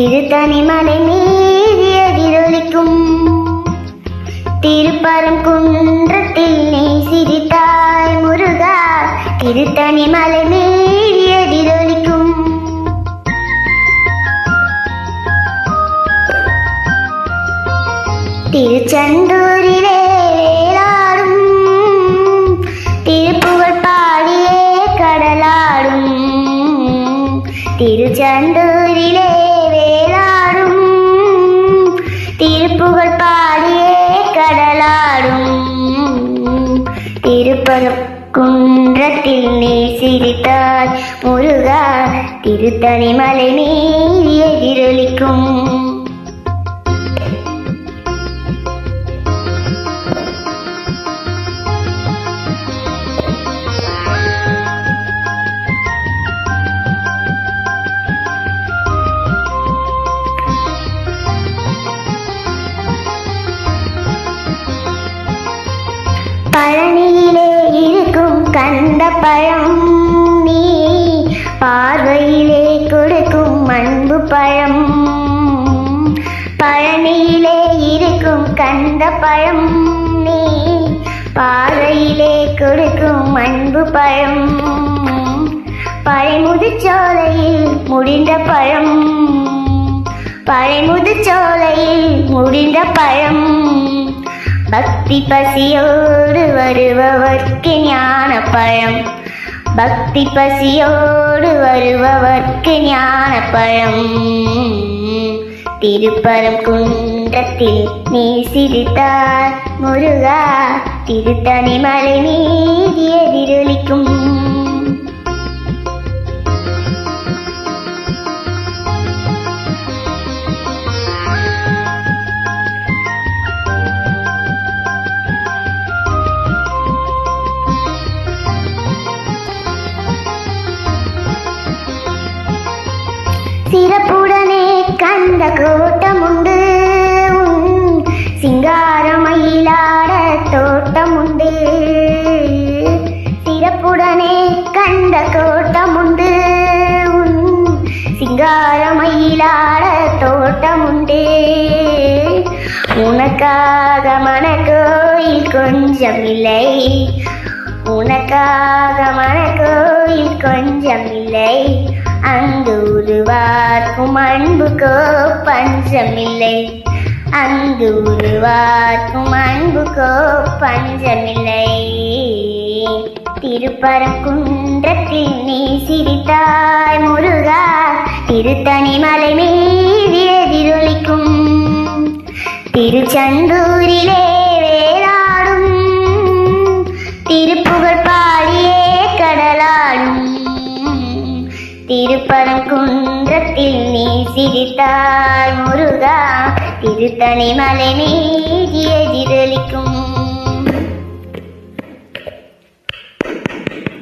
திருத்தணிமலை மீது எதிரொலிக்கும் திருப்பரங்குன்றத்தில் நீ சிரித்தாய் முருகா. திருத்தணிமலை மீது எதிரொலிக்கும் திருச்செந்தூரிலே வேலாடும் திருப்புகழ் பாடியே கடலாடும். திருச்செந்தூரிலே வேலாடும் திருப்புகழ் பாடியே கடலாடும். திருப்பரங்குன்றத்தில் நீ சிரித்தாய் முருகா. திருத்தணிமலை மீது எதிரொலிக்கும் பழனியிலே இருக்கும் கந்த பழம் நீ பார்வையிலே கொடுக்கும் அன்பு பழம். பழனியிலே இருக்கும் கந்த பழம் நீ பார்வையிலே கொடுக்கும் அன்பு பழம். பழைமுதுச்சோலையில் முடிந்த பழம். பழைமுதுச்சோலையில் முடிந்த பழம். பக்தி பசியோடு வருபவர்க்கு ஞான பழம். பக்தி பசியோடு வருபவர்க்கு ஞான பழம். திருப்பரங்குன்றத்தில் நீ சிரித்தாய் முருகா. திருத்தணிமலை மீது எதிரொலிக்கும் சிறப்புடனே கந்த கோட்டமுண்டு. சிங்காரமயிலாட தோட்டமுண்டு. சிறப்புடனே கந்த கோட்டமுண்டு. சிங்காரமயிலாட தோட்டமுண்டு. உனக்காக மனக்கோயில் கொஞ்சமில்லை. உனக்காக மனக்கோயில் கொஞ்சமில்லை. அங்கு உருவாக்கும் அன்புக்கோ பஞ்சமில்லை. அங்கு உருவாக்கும் அன்புக்கோ பஞ்சமில்லை. திருப்பரங்குன்றத்தில் நீ சிரித்தாய் முருகா. திருத்தணிமலை மீது எதிரொலிக்கும் திருச்செந்தூரிலே வேலாடும் திருப்புகழ் பாடியே கடலாடும். திருப்பரங்குன்றத்தில் நீ சிரித்தாய் முருகா. திருத்தணிமலை மீது எதிரொலிக்கும்